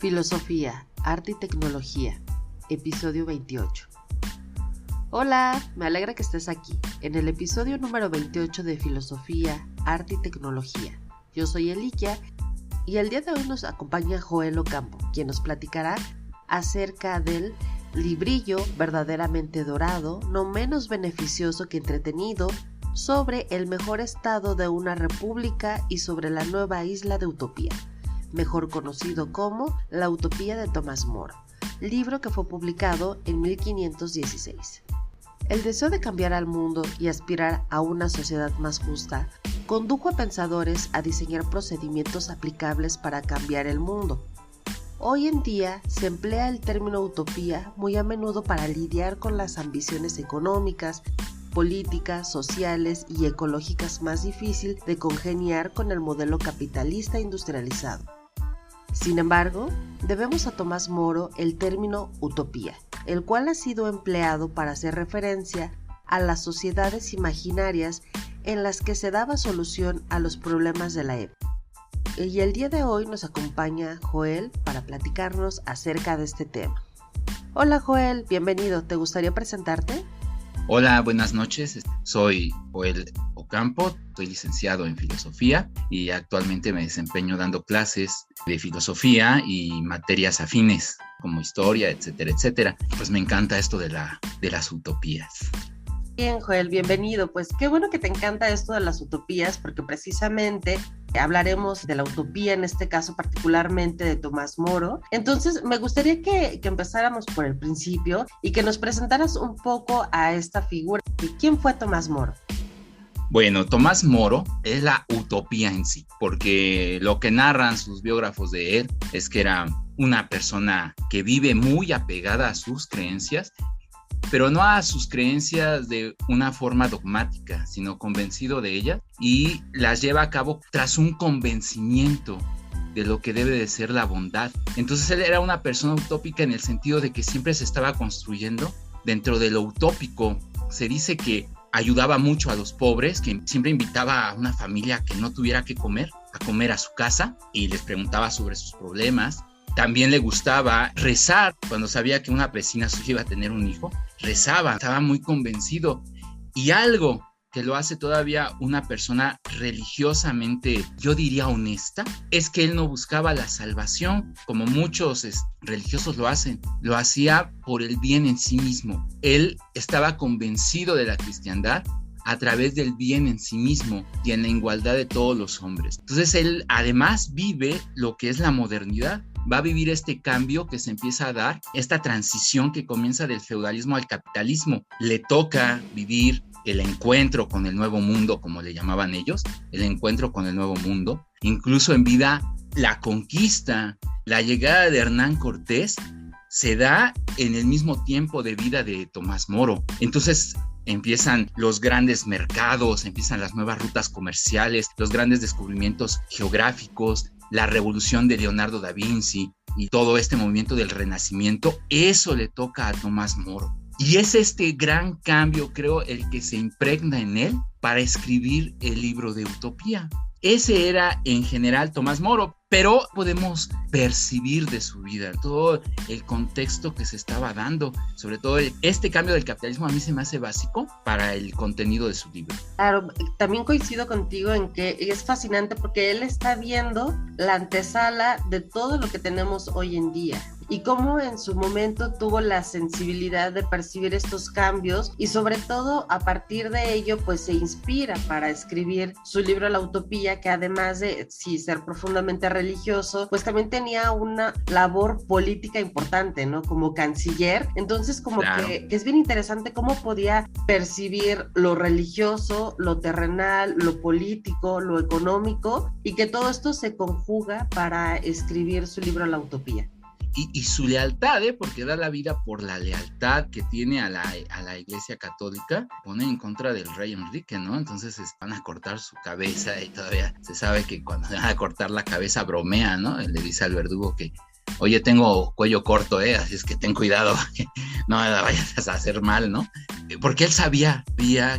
Filosofía, Arte y Tecnología, episodio 28. Hola, me alegra que estés aquí, en el episodio número 28 de Filosofía, Arte y Tecnología. Yo soy Elikia y el día de hoy nos acompaña Joel Ocampo, quien nos platicará acerca del librillo verdaderamente dorado, no menos beneficioso que entretenido, sobre el mejor estado de una república y sobre la nueva isla de Utopía, mejor conocido como La Utopía de Tomás Moro, libro que fue publicado en 1516. El deseo de cambiar al mundo y aspirar a una sociedad más justa condujo a pensadores a diseñar procedimientos aplicables para cambiar el mundo. Hoy en día se emplea el término utopía muy a menudo para lidiar con las ambiciones económicas, políticas, sociales y ecológicas más difícil de congeniar con el modelo capitalista industrializado. Sin embargo, debemos a Tomás Moro el término utopía, el cual ha sido empleado para hacer referencia a las sociedades imaginarias en las que se daba solución a los problemas de la época. Y el día de hoy nos acompaña Joel para platicarnos acerca de este tema. Hola Joel, bienvenido, ¿te gustaría presentarte? Hola, buenas noches, soy Joel Ocampo, soy licenciado en filosofía y actualmente me desempeño dando clases de filosofía y materias afines como historia, etcétera, etcétera. Pues me encanta esto de las utopías. Bien, Joel, bienvenido. Pues qué bueno que te encanta esto de las utopías, porque precisamente hablaremos de la utopía, en este caso particularmente de Tomás Moro. Entonces, me gustaría que empezáramos por el principio y que nos presentaras un poco a esta figura. ¿Quién fue Tomás Moro? Bueno, Tomás Moro es la utopía en sí, porque lo que narran sus biógrafos de él es que era una persona que vive muy apegada a sus creencias, pero no a sus creencias de una forma dogmática, sino convencido de ellas, y las lleva a cabo tras un convencimiento de lo que debe de ser la bondad. Entonces él era una persona utópica en el sentido de que siempre se estaba construyendo dentro de lo utópico. Se dice que ayudaba mucho a los pobres, que siempre invitaba a una familia que no tuviera que comer, a comer a su casa, y les preguntaba sobre sus problemas. También le gustaba rezar. Cuando sabía que una vecina suya iba a tener un hijo, rezaba, estaba muy convencido. Y algo que lo hace todavía una persona religiosamente, yo diría honesta, es que él no buscaba la salvación, como muchos religiosos lo hacen. Lo hacía por el bien en sí mismo. Él estaba convencido de la cristiandad a través del bien en sí mismo y en la igualdad de todos los hombres. Entonces él además vive lo que es la modernidad. Va a vivir este cambio que se empieza a dar, esta transición que comienza del feudalismo al capitalismo. Le toca vivir el encuentro con el nuevo mundo, como le llamaban ellos, el encuentro con el nuevo mundo. Incluso en vida, la conquista, la llegada de Hernán Cortés se da en el mismo tiempo de vida de Tomás Moro. Entonces empiezan los grandes mercados, empiezan las nuevas rutas comerciales, los grandes descubrimientos geográficos, la revolución de Leonardo da Vinci y todo este movimiento del Renacimiento. Eso le toca a Tomás Moro. Y es este gran cambio, creo, el que se impregna en él para escribir el libro de Utopía. Ese era en general Tomás Moro, pero podemos percibir de su vida todo el contexto que se estaba dando. Sobre todo este cambio del capitalismo a mí se me hace básico para el contenido de su libro. Claro, también coincido contigo en que es fascinante porque él está viendo la antesala de todo lo que tenemos hoy en día y cómo en su momento tuvo la sensibilidad de percibir estos cambios y sobre todo a partir de ello pues se inspira para escribir su libro La Utopía, que además de ser profundamente religioso, pues también tenía una labor política importante, ¿no? Como canciller. Entonces como claro, que es bien interesante cómo podía percibir lo religioso, lo terrenal, lo político, lo económico, y que todo esto se conjuga para escribir su libro La Utopía. Y su lealtad, porque da la vida por la lealtad que tiene a la Iglesia Católica, pone en contra del rey Enrique, ¿no? Entonces van a cortar su cabeza y todavía se sabe que cuando van a cortar la cabeza bromea, ¿no? Él le dice al verdugo que, oye, tengo cuello corto, así es que ten cuidado, que no me la vayas a hacer mal, ¿no? Porque él sabía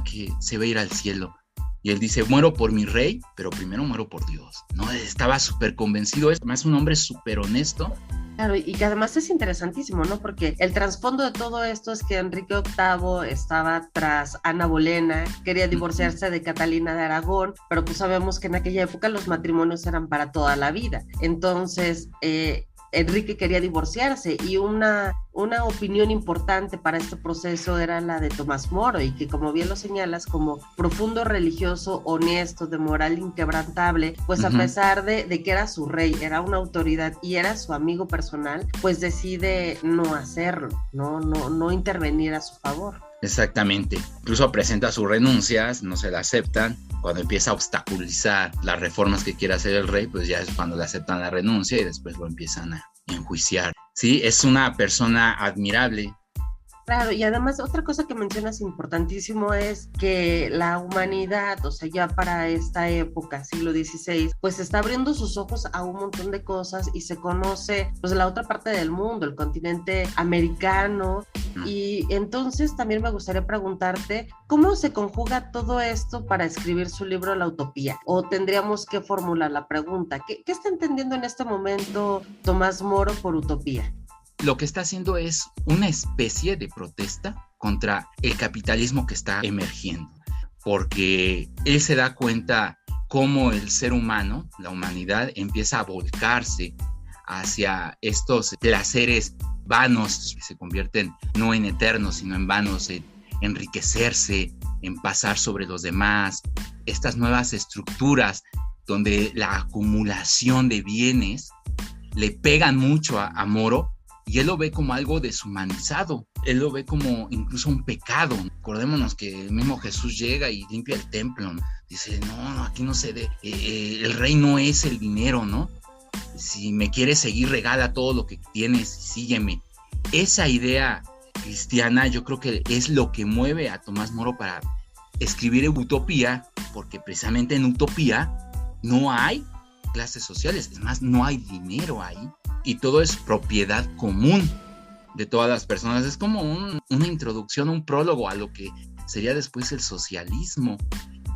que se iba a ir al cielo. Y él dice, muero por mi rey, pero primero muero por Dios, ¿no? Estaba súper convencido, es más un hombre súper honesto, Claro, y que además es interesantísimo, ¿no? Porque el trasfondo de todo esto es que Enrique VIII estaba tras Ana Bolena, quería divorciarse de Catalina de Aragón, pero pues sabemos que en aquella época los matrimonios eran para toda la vida. Entonces, Enrique quería divorciarse y una opinión importante para este proceso era la de Tomás Moro, y que, como bien lo señalas, como profundo religioso, honesto, de moral inquebrantable, pues a pesar de que era su rey, era una autoridad y era su amigo personal, pues decide no hacerlo, no intervenir a su favor. Exactamente. Incluso presenta sus renuncias, no se la aceptan. Cuando empieza a obstaculizar las reformas que quiere hacer el rey, pues ya es cuando le aceptan la renuncia y después lo empiezan a enjuiciar. Sí, es una persona admirable. Claro, y además otra cosa que mencionas importantísimo es que la humanidad, o sea, ya para esta época, siglo XVI, pues está abriendo sus ojos a un montón de cosas y se conoce pues la otra parte del mundo, el continente americano, y entonces también me gustaría preguntarte, ¿cómo se conjuga todo esto para escribir su libro La Utopía? O tendríamos que formular la pregunta, ¿qué está entendiendo en este momento Tomás Moro por utopía? Lo que está haciendo es una especie de protesta contra el capitalismo que está emergiendo, porque él se da cuenta cómo el ser humano, la humanidad, empieza a volcarse hacia estos placeres vanos que se convierten no en eternos, sino en vanos, en enriquecerse, en pasar sobre los demás, estas nuevas estructuras donde la acumulación de bienes le pegan mucho a Moro. Y él lo ve como algo deshumanizado, él lo ve como incluso un pecado. Acordémonos que el mismo Jesús llega y limpia el templo, ¿no? Dice, no, aquí no se dé, el rey no es el dinero, ¿no? Si me quieres seguir, regala todo lo que tienes y sígueme. Esa idea cristiana yo creo que es lo que mueve a Tomás Moro para escribir Utopía, porque precisamente en Utopía no hay clases sociales, es más, no hay dinero ahí. Y todo es propiedad común de todas las personas. Es como una introducción, un prólogo a lo que sería después el socialismo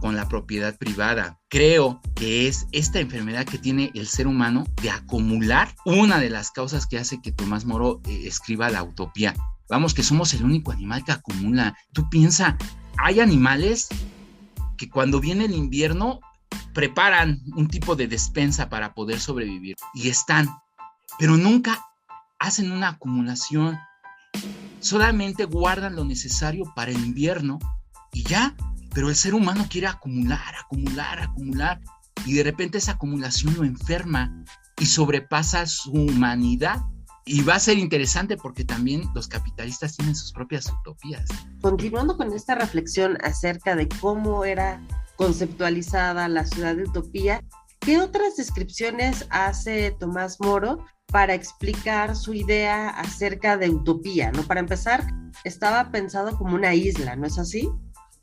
con la propiedad privada. Creo que es esta enfermedad que tiene el ser humano de acumular, una de las causas que hace que Tomás Moro escriba La Utopía. Vamos, que somos el único animal que acumula. Tú piensa, hay animales que cuando viene el invierno preparan un tipo de despensa para poder sobrevivir y están, pero nunca hacen una acumulación, solamente guardan lo necesario para el invierno y ya. Pero el ser humano quiere acumular, y de repente esa acumulación lo enferma y sobrepasa su humanidad. Y va a ser interesante porque también los capitalistas tienen sus propias utopías. Continuando con esta reflexión acerca de cómo era conceptualizada la ciudad de utopía, ¿qué otras descripciones hace Tomás Moro para explicar su idea acerca de utopía, ¿no? Para empezar, estaba pensado como una isla, ¿no es así?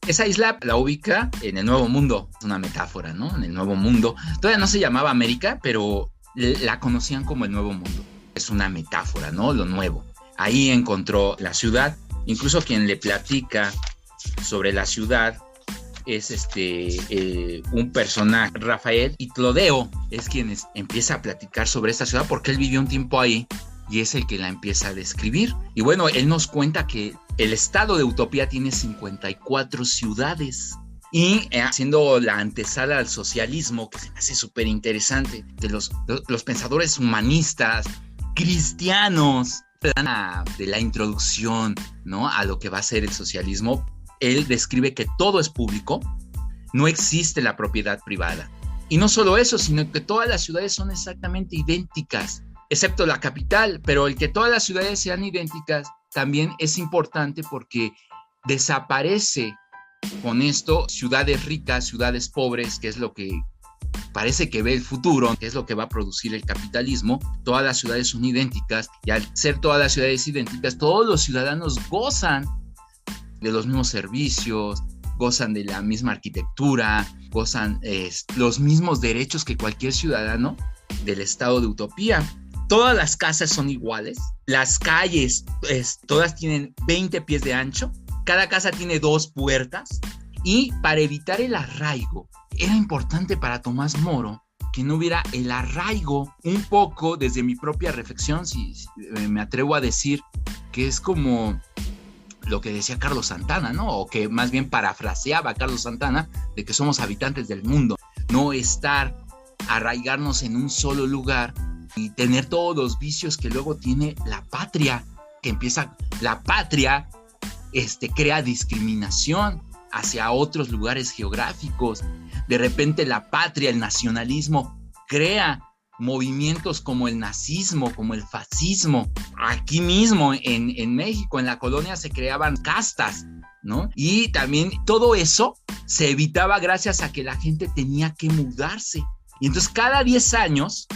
Esa isla la ubica en el Nuevo Mundo, es una metáfora, ¿no? En el Nuevo Mundo. Todavía no se llamaba América, pero la conocían como el Nuevo Mundo. Es una metáfora, ¿no? Lo nuevo. Ahí encontró la ciudad. Incluso quien le platica sobre la ciudad es un personaje, Rafael, y Clodeo es quien empieza a platicar sobre esta ciudad porque él vivió un tiempo ahí y es el que la empieza a describir. Y bueno, él nos cuenta que el estado de Utopía tiene 54 ciudades y haciendo la antesala al socialismo, que se me hace súper interesante, que los pensadores humanistas, cristianos, de la introducción, ¿no?, a lo que va a ser el socialismo. Él describe que todo es público, no existe la propiedad privada. Y no solo eso, sino que todas las ciudades son exactamente idénticas, excepto la capital, pero el que todas las ciudades sean idénticas también es importante porque desaparece con esto ciudades ricas, ciudades pobres, que es lo que parece que ve el futuro, que es lo que va a producir el capitalismo. Todas las ciudades son idénticas y al ser todas las ciudades idénticas, todos los ciudadanos gozan de los mismos servicios, gozan de la misma arquitectura, gozan los mismos derechos que cualquier ciudadano del estado de Utopía. Todas las casas son iguales, las calles todas tienen 20 pies de ancho, cada casa tiene 2 puertas y para evitar el arraigo era importante para Tomás Moro que no hubiera el arraigo, un poco desde mi propia reflexión, si me atrevo a decir que es como lo que decía Carlos Santana, ¿no? O que más bien parafraseaba a Carlos Santana, de que somos habitantes del mundo, no arraigarnos en un solo lugar y tener todos los vicios que luego tiene la patria, la patria crea discriminación hacia otros lugares geográficos. De repente la patria, el nacionalismo, crea movimientos como el nazismo, como el fascismo. Aquí mismo en México, en la colonia, se creaban castas, ¿no? Y también todo eso se evitaba gracias a que la gente tenía que mudarse. Y entonces cada 10 años,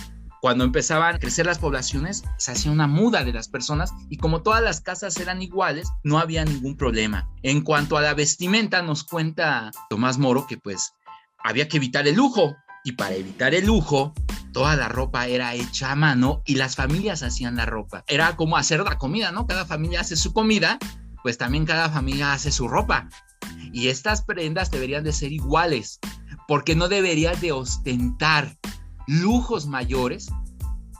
cuando empezaban a crecer las poblaciones, se hacía una muda de las personas y como todas las casas eran iguales, no había ningún problema. En cuanto a la vestimenta, nos cuenta Tomás Moro que pues había que evitar el lujo, y para evitar el lujo, toda la ropa era hecha a mano y las familias hacían la ropa. Era como hacer la comida, ¿no? Cada familia hace su comida, pues también cada familia hace su ropa. Y estas prendas deberían de ser iguales, porque no deberías de ostentar lujos mayores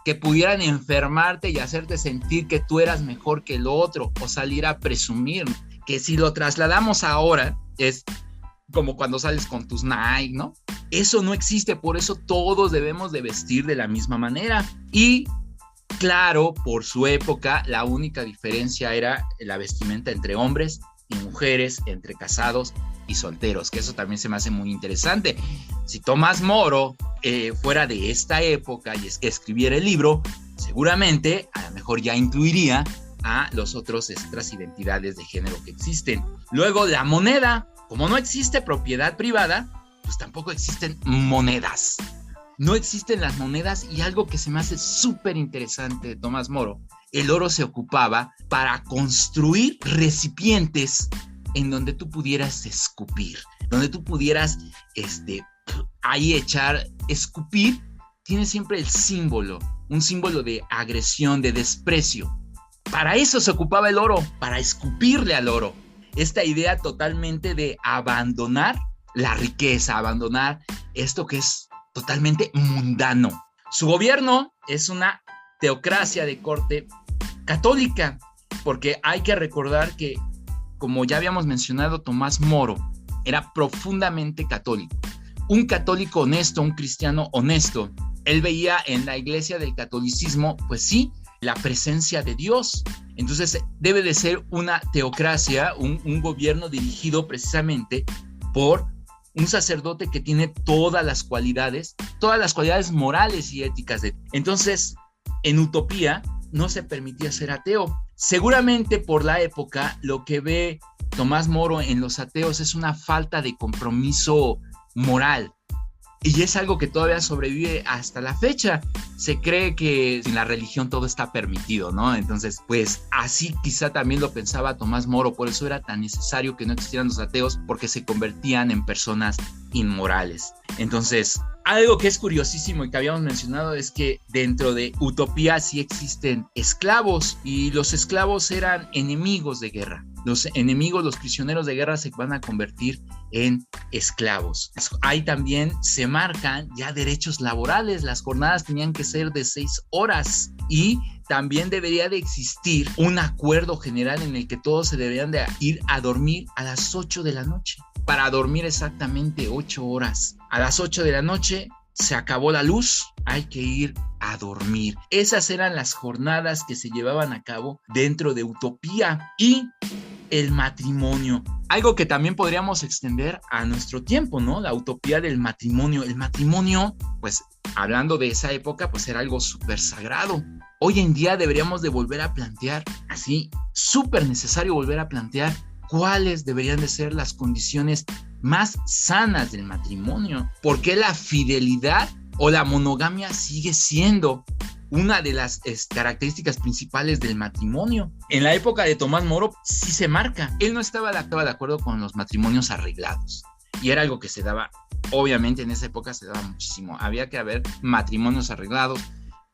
que pudieran enfermarte y hacerte sentir que tú eras mejor que el otro o salir a presumir. Que si lo trasladamos ahora, es como cuando sales con tus Nike, ¿no? Eso no existe, por eso todos debemos de vestir de la misma manera. Y claro, por su época, la única diferencia era la vestimenta entre hombres y mujeres, entre casados y solteros, que eso también se me hace muy interesante. Si Tomás Moro fuera de esta época y escribiera el libro, seguramente a lo mejor ya incluiría a los otros otras identidades de género que existen. Luego, la moneda. Como no existe propiedad privada, pues tampoco existen monedas. No existen las monedas, y algo que se me hace súper interesante de Tomás Moro, el oro se ocupaba para construir recipientes en donde tú pudieras escupir, donde tú pudieras ahí escupir, tiene siempre el símbolo, un símbolo de agresión, de desprecio. Para eso se ocupaba el oro, para escupirle al oro. Esta idea totalmente de abandonar la riqueza, abandonar esto que es totalmente mundano. Su gobierno es una teocracia de corte católica, porque hay que recordar que, como ya habíamos mencionado, Tomás Moro era profundamente católico. Un católico honesto, un cristiano honesto. Él veía en la iglesia del catolicismo, pues sí, la presencia de Dios. Entonces debe de ser una teocracia, un gobierno dirigido precisamente por un sacerdote que tiene todas las cualidades morales y éticas. Entonces, en Utopía no se permitía ser ateo. Seguramente por la época lo que ve Tomás Moro en los ateos es una falta de compromiso moral. Y es algo que todavía sobrevive hasta la fecha. Se cree que sin la religión todo está permitido, ¿no? Entonces, pues así quizá también lo pensaba Tomás Moro. Por eso era tan necesario que no existieran los ateos, porque se convertían en personas inmorales. Entonces, algo que es curiosísimo y que habíamos mencionado es que dentro de Utopía sí existen esclavos, y los esclavos eran enemigos de guerra. Los enemigos, los prisioneros de guerra, se van a convertir en esclavos. Ahí también se marcan ya derechos laborales. Las jornadas tenían que ser de 6 horas y también debería de existir un acuerdo general en el que todos se deberían de ir a dormir a las 8 de la noche para dormir exactamente 8 horas. A las 8 de la noche se acabó la luz, hay que ir a dormir. Esas eran las jornadas que se llevaban a cabo dentro de Utopía. Y el matrimonio, algo que también podríamos extender a nuestro tiempo, ¿no? La utopía del matrimonio. El matrimonio, pues hablando de esa época, pues era algo súper sagrado. Hoy en día deberíamos de volver a plantear, así, súper necesario volver a plantear cuáles deberían de ser las condiciones más sanas del matrimonio. ¿Por qué la fidelidad o la monogamia sigue siendo una de las características principales del matrimonio? En la época de Tomás Moro sí se marca. Él no estaba de acuerdo con los matrimonios arreglados. Y era algo que se daba, obviamente en esa época se daba muchísimo. Había que haber matrimonios arreglados,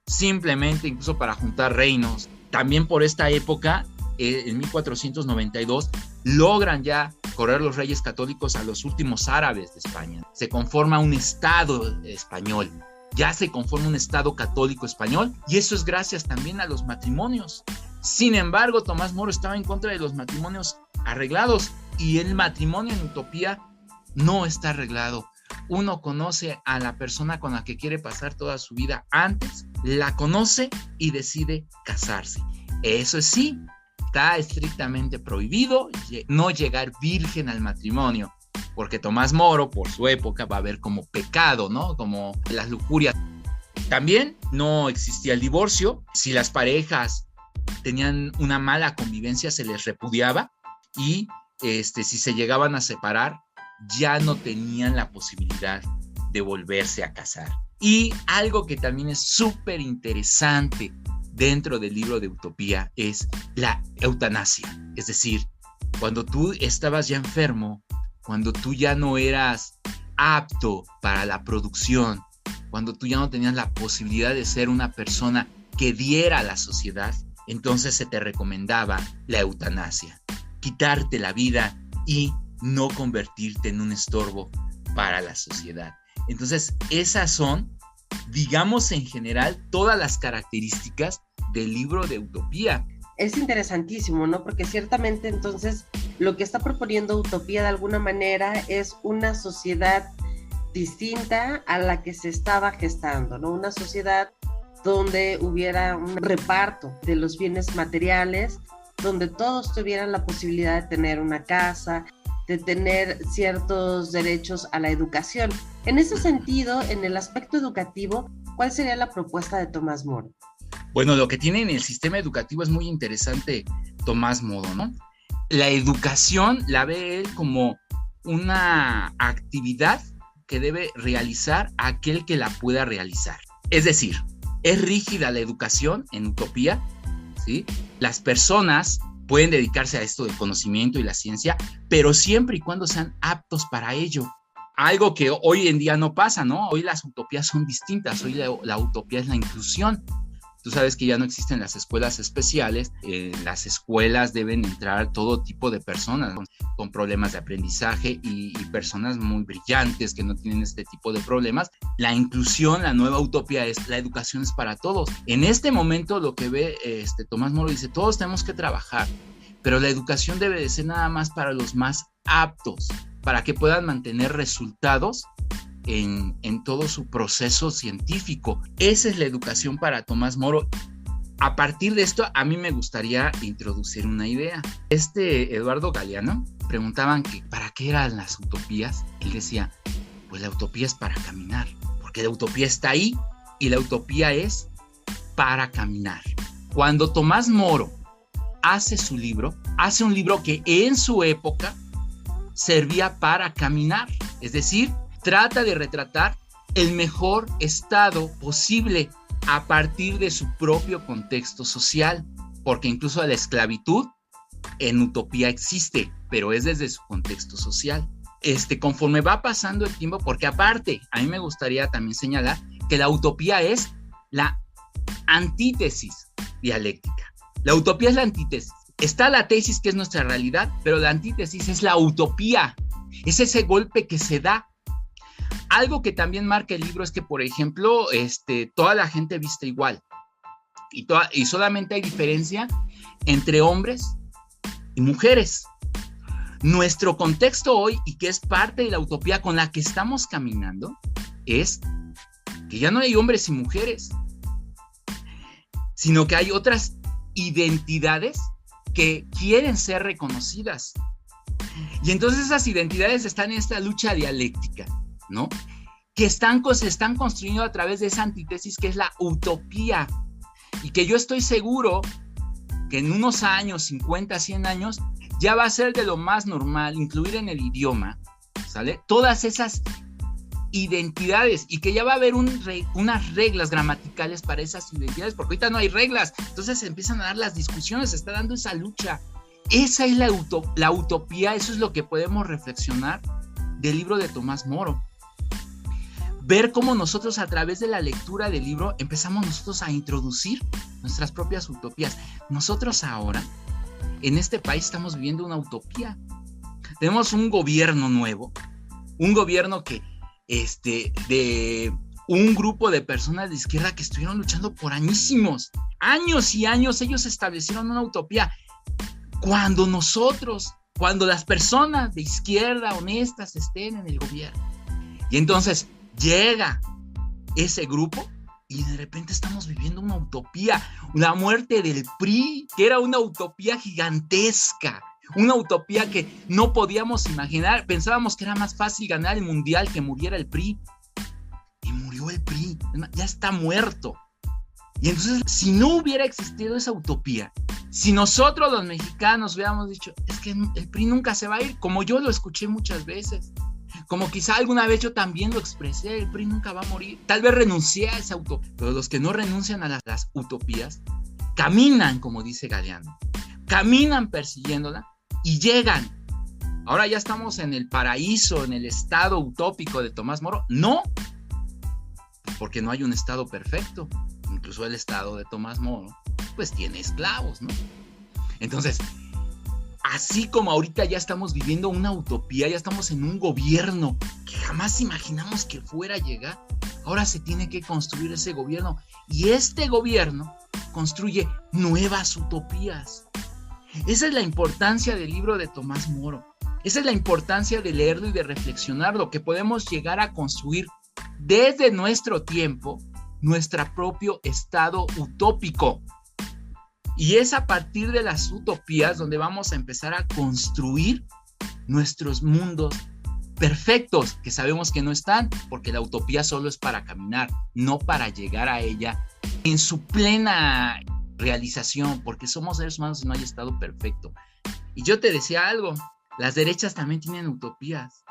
simplemente incluso para juntar reinos. También por esta época, en 1492, logran ya correr los reyes católicos a los últimos árabes de España. Se conforma un estado español. ya se conforma un Estado católico español, y eso es gracias también a los matrimonios. Sin embargo, Tomás Moro estaba en contra de los matrimonios arreglados, y el matrimonio en utopía no está arreglado. Uno conoce a la persona con la que quiere pasar toda su vida antes, la conoce y decide casarse. Eso sí, está estrictamente prohibido no llegar virgen al matrimonio, porque Tomás Moro, por su época, va a ver como pecado, ¿no? Como las lujurias. También no existía el divorcio. Si las parejas tenían una mala convivencia, se les repudiaba, y si se llegaban a separar, ya no tenían la posibilidad de volverse a casar. Y algo que también es súper interesante dentro del libro de Utopía es la eutanasia. Es decir, cuando tú estabas ya enfermo, cuando tú ya no eras apto para la producción, cuando tú ya no tenías la posibilidad de ser una persona que diera a la sociedad, entonces se te recomendaba la eutanasia, quitarte la vida y no convertirte en un estorbo para la sociedad. Entonces, esas son, digamos en general, todas las características del libro de Utopía. Es interesantísimo, ¿no? Porque ciertamente entonces lo que está proponiendo Utopía de alguna manera es una sociedad distinta a la que se estaba gestando, ¿no? Una sociedad donde hubiera un reparto de los bienes materiales, donde todos tuvieran la posibilidad de tener una casa, de tener ciertos derechos a la educación. En ese sentido, en el aspecto educativo, ¿cuál sería la propuesta de Tomás Moro? Bueno, lo que tiene en el sistema educativo es muy interesante Tomás Moro, ¿no? La educación la ve él como una actividad que debe realizar aquel que la pueda realizar. Es decir, es rígida la educación en Utopía, ¿sí? Las personas pueden dedicarse a esto del conocimiento y la ciencia, pero siempre y cuando sean aptos para ello. Algo que hoy en día no pasa, ¿no? Hoy las utopías son distintas. Hoy la utopía es la inclusión. Tú sabes que ya no existen las escuelas especiales. Las escuelas deben entrar todo tipo de personas con problemas de aprendizaje y personas muy brillantes que no tienen este tipo de problemas. La inclusión, la nueva utopía es la educación es para todos. En este momento lo que ve Tomás Moro dice, todos tenemos que trabajar, pero la educación debe de ser nada más para los más aptos, para que puedan mantener resultados en todo su proceso científico. Esa es la educación para Tomás Moro. A partir de esto, a mí me gustaría introducir una idea. Eduardo Galeano preguntaban que para qué eran las utopías. Él decía, pues la utopía es para caminar, porque la utopía está ahí y la utopía es para caminar. Cuando Tomás Moro hace su libro, hace un libro que en su época servía para caminar, es decir, trata de retratar el mejor estado posible a partir de su propio contexto social, porque incluso la esclavitud en Utopía existe, pero es desde su contexto social. Conforme va pasando el tiempo, porque aparte, a mí me gustaría también señalar que la utopía es la antítesis dialéctica. La utopía es la antítesis. Está la tesis, que es nuestra realidad, pero la antítesis es la utopía. Es ese golpe que se da. Algo que también marca el libro es que, por ejemplo, toda la gente viste igual y solamente hay diferencia entre hombres y mujeres. Nuestro contexto hoy, y que es parte de la utopía con la que estamos caminando, es que ya no hay hombres y mujeres, sino que hay otras identidades que quieren ser reconocidas. Y entonces esas identidades están en esta lucha dialéctica, ¿no? Que se están construyendo a través de esa antítesis que es la utopía, y que yo estoy seguro que en unos años, 50, 100 años, ya va a ser de lo más normal incluir en el idioma, ¿sale? Todas esas identidades, y que ya va a haber unas reglas gramaticales para esas identidades, porque ahorita no hay reglas. Entonces se empiezan a dar las discusiones, se está dando esa lucha. Esa es la utopía, eso es lo que podemos reflexionar del libro de Tomás Moro. Ver cómo nosotros, a través de la lectura del libro, empezamos nosotros a introducir nuestras propias utopías. Nosotros ahora, en este país, estamos viviendo una utopía. Tenemos un gobierno nuevo, un gobierno que un grupo de personas de izquierda que estuvieron luchando por añísimos, años y años. Ellos establecieron una utopía. Cuando las personas de izquierda honestas estén en el gobierno. Y entonces llega ese grupo y de repente estamos viviendo una utopía, la muerte del PRI, que era una utopía gigantesca, una utopía que no podíamos imaginar. Pensábamos que era más fácil ganar el mundial que muriera el PRI. Y murió el PRI, ya está muerto. Y entonces, si no hubiera existido esa utopía, si nosotros los mexicanos hubiéramos dicho, es que el PRI nunca se va a ir, como yo lo escuché muchas veces, como quizá alguna vez yo también lo expresé, el PRI nunca va a morir, tal vez renuncié a esa utopía, pero los que no renuncian a las utopías, caminan, como dice Galeano, caminan persiguiéndola y llegan. Ahora ya estamos en el paraíso, en el estado utópico de Tomás Moro. No, porque no hay un estado perfecto. Incluso el estado de Tomás Moro, pues tiene esclavos, ¿no? Entonces, así como ahorita ya estamos viviendo una utopía, ya estamos en un gobierno que jamás imaginamos que fuera a llegar, ahora se tiene que construir ese gobierno, y este gobierno construye nuevas utopías. Esa es la importancia del libro de Tomás Moro. Esa es la importancia de leerlo y de reflexionarlo, que podemos llegar a construir desde nuestro tiempo nuestro propio estado utópico. Y es a partir de las utopías donde vamos a empezar a construir nuestros mundos perfectos, que sabemos que no están, porque la utopía solo es para caminar, no para llegar a ella en su plena realización, porque somos seres humanos y no hay estado perfecto. Y yo te decía algo, las derechas también tienen utopías.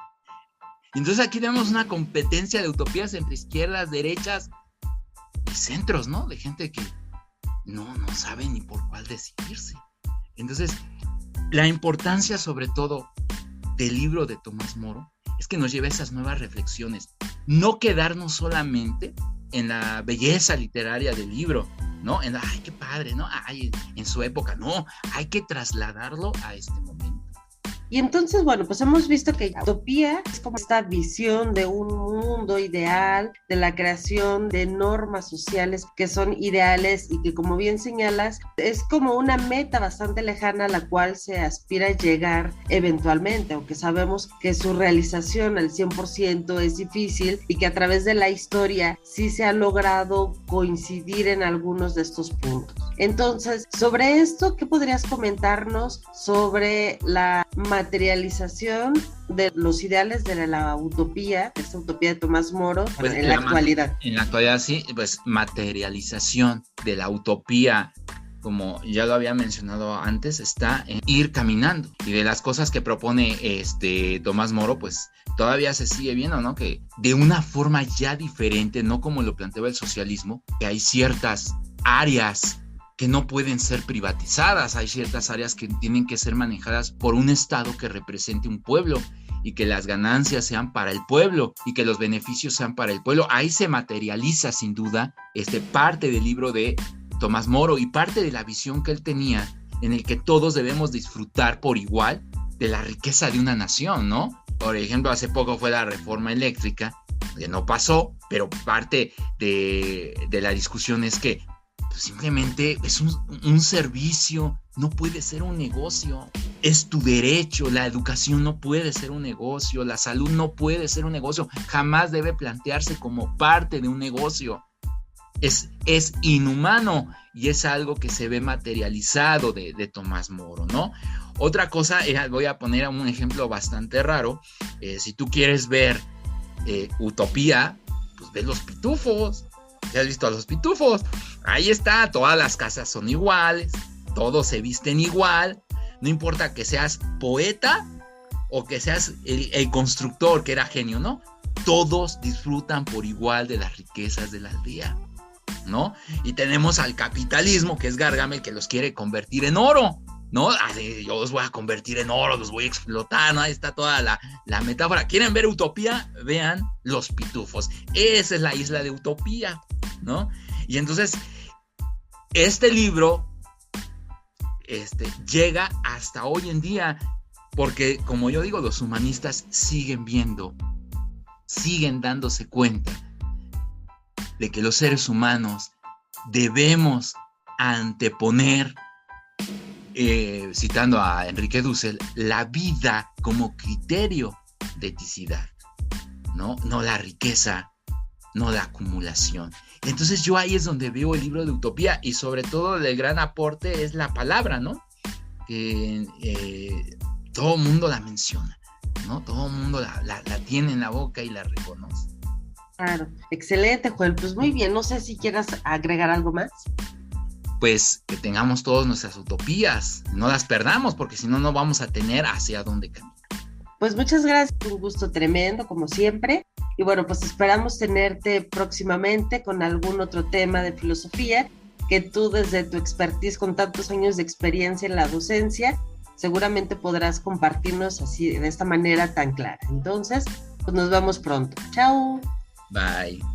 Entonces aquí tenemos una competencia de utopías entre izquierdas, derechas y centros, ¿no? De gente que no sabe ni por cuál decidirse. Entonces, la importancia sobre todo del libro de Tomás Moro es que nos lleva a esas nuevas reflexiones. No quedarnos solamente en la belleza literaria del libro, ¿no? Ay, qué padre, ¿no? Ay, en su época, no. Hay que trasladarlo a este momento. Y entonces, bueno, pues hemos visto que la utopía es como esta visión de un mundo ideal, de la creación de normas sociales que son ideales y que, como bien señalas, es como una meta bastante lejana a la cual se aspira a llegar eventualmente, aunque sabemos que su realización al 100% es difícil y que a través de la historia sí se ha logrado coincidir en algunos de estos puntos. Entonces, sobre esto, ¿qué podrías comentarnos sobre la materialización de los ideales de la utopía, esta utopía de Tomás Moro, pues en la actualidad? En la actualidad sí, pues materialización de la utopía, como ya lo había mencionado antes, está en ir caminando. Y de las cosas que propone Tomás Moro, pues todavía se sigue viendo, ¿no? Que de una forma ya diferente, no como lo planteaba el socialismo, que hay ciertas áreas que no pueden ser privatizadas, hay ciertas áreas que tienen que ser manejadas por un Estado que represente un pueblo y que las ganancias sean para el pueblo y que los beneficios sean para el pueblo. Ahí se materializa sin duda parte del libro de Tomás Moro y parte de la visión que él tenía, en el que todos debemos disfrutar por igual de la riqueza de una nación, ¿no? Por ejemplo, hace poco fue la reforma eléctrica, que no pasó, pero parte de la discusión es que simplemente es un servicio, no puede ser un negocio, es tu derecho. La educación no puede ser un negocio, la salud no puede ser un negocio, jamás debe plantearse como parte de un negocio. Es inhumano y es algo que se ve materializado de Tomás Moro, ¿no? Otra cosa, voy a poner un ejemplo bastante raro, si tú quieres ver utopía, pues ve Los Pitufos. ¿Ya has visto a Los Pitufos? Ahí está, todas las casas son iguales, todos se visten igual, no importa que seas poeta o que seas el constructor, que era genio, ¿no? Todos disfrutan por igual de las riquezas de la aldea, ¿no? Y tenemos al capitalismo, que es Gargamel, que los quiere convertir en oro, ¿no? Yo los voy a convertir en oro, los voy a explotar, ¿no? Ahí está toda la metáfora. ¿Quieren ver utopía? Vean Los Pitufos. Esa es la isla de utopía, ¿no? Y entonces, este libro llega hasta hoy en día, porque, como yo digo, los humanistas siguen viendo, siguen dándose cuenta de que los seres humanos debemos anteponer, citando a Enrique Dussel, la vida como criterio de eticidad, ¿no? No la riqueza, no la acumulación. Entonces yo ahí es donde veo el libro de Utopía, y sobre todo el gran aporte es la palabra, ¿no? Que todo el mundo la menciona, ¿no? Todo el mundo la tiene en la boca y la reconoce. Claro, excelente, Joel. Pues muy bien, no sé si quieras agregar algo más. Pues que tengamos todas nuestras utopías, no las perdamos, porque si no, no vamos a tener hacia dónde caminar. Pues muchas gracias, un gusto tremendo, como siempre. Y bueno, pues esperamos tenerte próximamente con algún otro tema de filosofía, que tú desde tu expertise con tantos años de experiencia en la docencia, seguramente podrás compartirnos así, de esta manera tan clara. Entonces, pues nos vemos pronto. Chao. Bye.